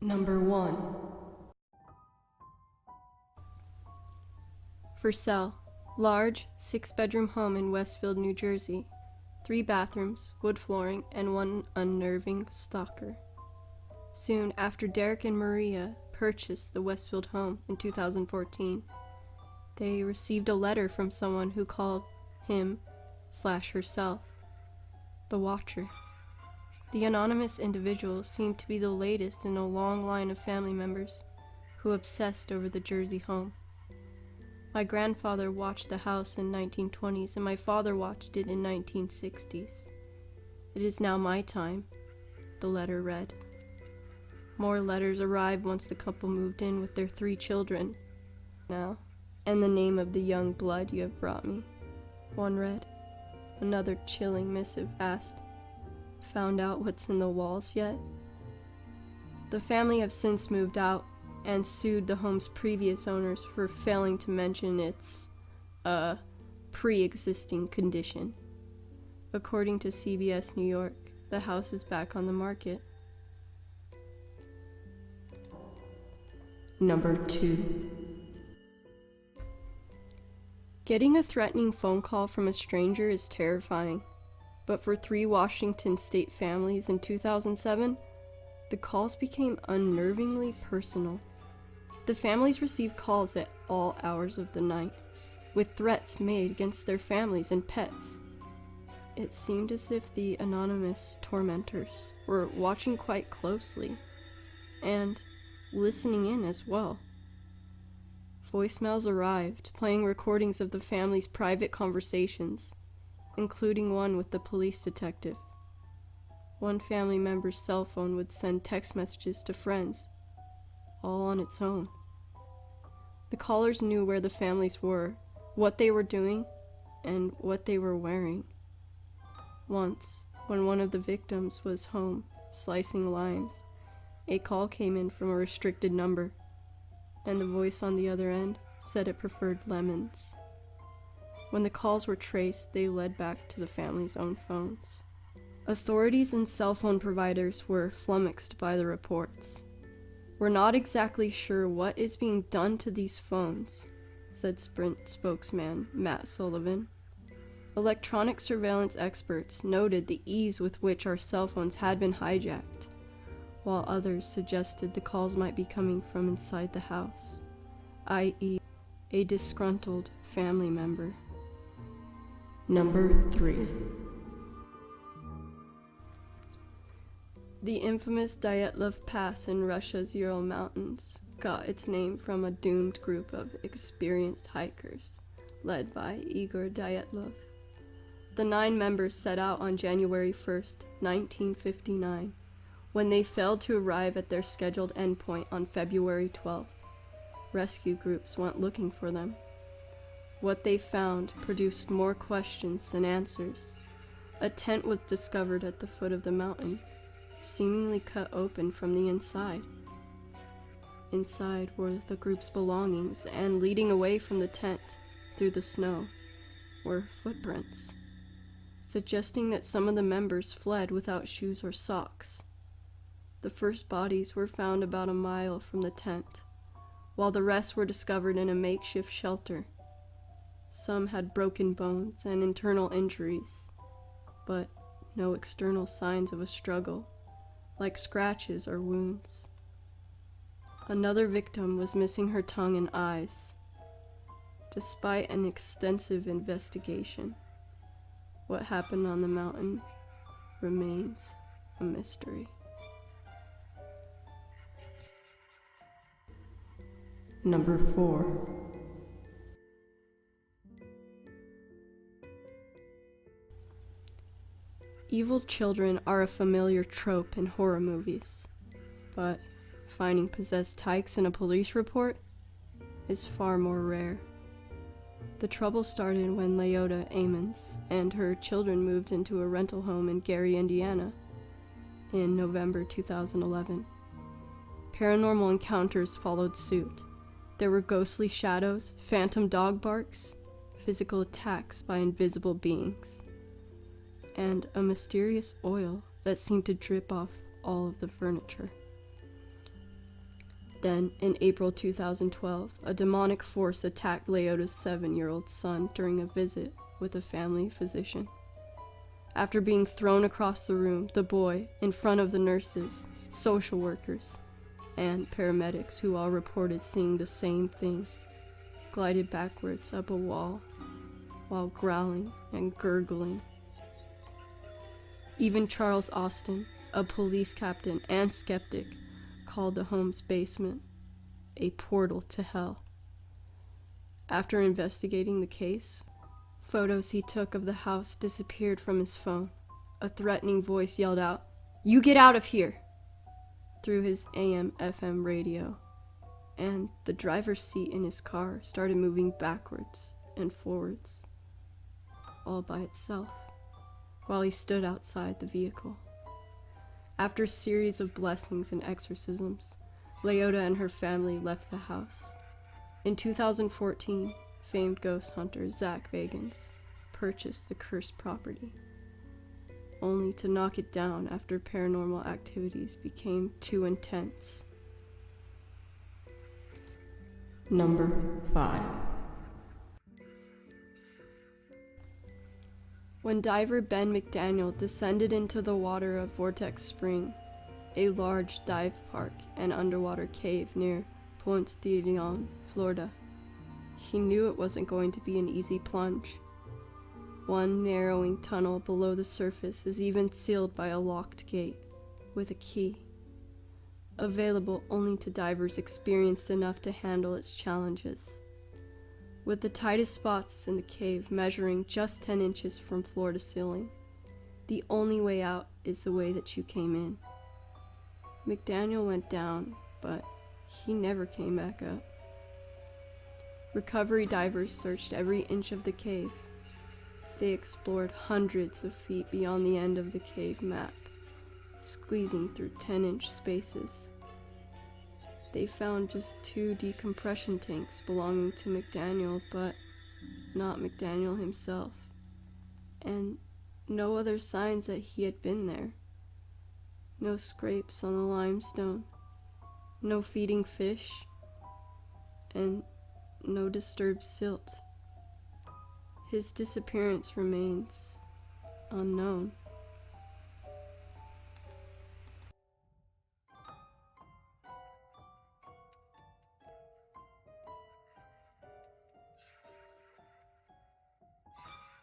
Number 1. For sale, large, 6-bedroom home in Westfield, New Jersey. 3 bathrooms, wood flooring, and 1 unnerving stalker. Soon after Derek and Maria purchased the Westfield home in 2014, they received a letter from someone who called him/herself the Watcher. The anonymous individual seemed to be the latest in a long line of family members who obsessed over the Jersey home. My grandfather watched the house in 1920s and my father watched it in 1960s. It is now my time, the letter read. More letters arrived once the couple moved in with their 3 children. Now, and the name of the young blood you have brought me, one read. Another chilling missive asked, "Found out what's in the walls yet?" The family have since moved out and sued the home's previous owners for failing to mention its, pre-existing condition. According to CBS New York, the house is back on the market. Number 2. Getting a threatening phone call from a stranger is terrifying, but for 3 Washington state families in 2007, the calls became unnervingly personal. The families received calls at all hours of the night, with threats made against their families and pets. It seemed as if the anonymous tormentors were watching quite closely, and listening in as well. Voicemails arrived, playing recordings of the family's private conversations, including one with the police detective. One family member's cell phone would send text messages to friends, all on its own. The callers knew where the families were, what they were doing, and what they were wearing. Once, when one of the victims was home, slicing limes, a call came in from a restricted number, and the voice on the other end said it preferred lemons. When the calls were traced, they led back to the family's own phones. Authorities and cell phone providers were flummoxed by the reports. "We're not exactly sure what is being done to these phones," said Sprint spokesman Matt Sullivan. Electronic surveillance experts noted the ease with which our cell phones had been hijacked, while others suggested the calls might be coming from inside the house, i.e., a disgruntled family member. Number 3. The infamous Dyatlov Pass in Russia's Ural Mountains got its name from a doomed group of experienced hikers, led by Igor Dyatlov. The 9 members set out on January 1st, 1959, when they failed to arrive at their scheduled endpoint on February 12th. Rescue groups went looking for them. What they found produced more questions than answers. A tent was discovered at the foot of the mountain, seemingly cut open from the inside. Inside were the group's belongings, and leading away from the tent, through the snow, were footprints, suggesting that some of the members fled without shoes or socks. The first bodies were found about a mile from the tent, while the rest were discovered in a makeshift shelter. Some had broken bones and internal injuries, but no external signs of a struggle, like scratches or wounds. Another victim was missing her tongue and eyes. Despite an extensive investigation, what happened on the mountain remains a mystery. Number 4. Evil children are a familiar trope in horror movies, but finding possessed tykes in a police report is far more rare. The trouble started when Leota Amons and her children moved into a rental home in Gary, Indiana, in November 2011. Paranormal encounters followed suit. There were ghostly shadows, phantom dog barks, physical attacks by invisible beings, and a mysterious oil that seemed to drip off all of the furniture. Then, in April 2012, a demonic force attacked Leota's 7-year-old son during a visit with a family physician. After being thrown across the room, the boy, in front of the nurses, social workers, and paramedics who all reported seeing the same thing, glided backwards up a wall while growling and gurgling. Even Charles Austin, a police captain and skeptic, called the home's basement a portal to hell. After investigating the case, photos he took of the house disappeared from his phone. A threatening voice yelled out, "You get out of here!" through his AM/FM radio, and the driver's seat in his car started moving backwards and forwards, all by itself, while he stood outside the vehicle. After a series of blessings and exorcisms, Leota and her family left the house. In 2014, famed ghost hunter Zach Bagans purchased the cursed property, only to knock it down after paranormal activities became too intense. Number 5. When diver Ben McDaniel descended into the water of Vortex Spring, a large dive park and underwater cave near Ponce de Leon, Florida, he knew it wasn't going to be an easy plunge. One narrowing tunnel below the surface is even sealed by a locked gate with a key, available only to divers experienced enough to handle its challenges. With the tightest spots in the cave measuring just 10 inches from floor to ceiling, the only way out is the way that you came in. McDaniel went down, but he never came back up. Recovery divers searched every inch of the cave. They explored hundreds of feet beyond the end of the cave map, squeezing through 10-inch spaces. They found just 2 decompression tanks belonging to McDaniel, but not McDaniel himself, and no other signs that he had been there. No scrapes on the limestone, no feeding fish, and no disturbed silt. His disappearance remains unknown.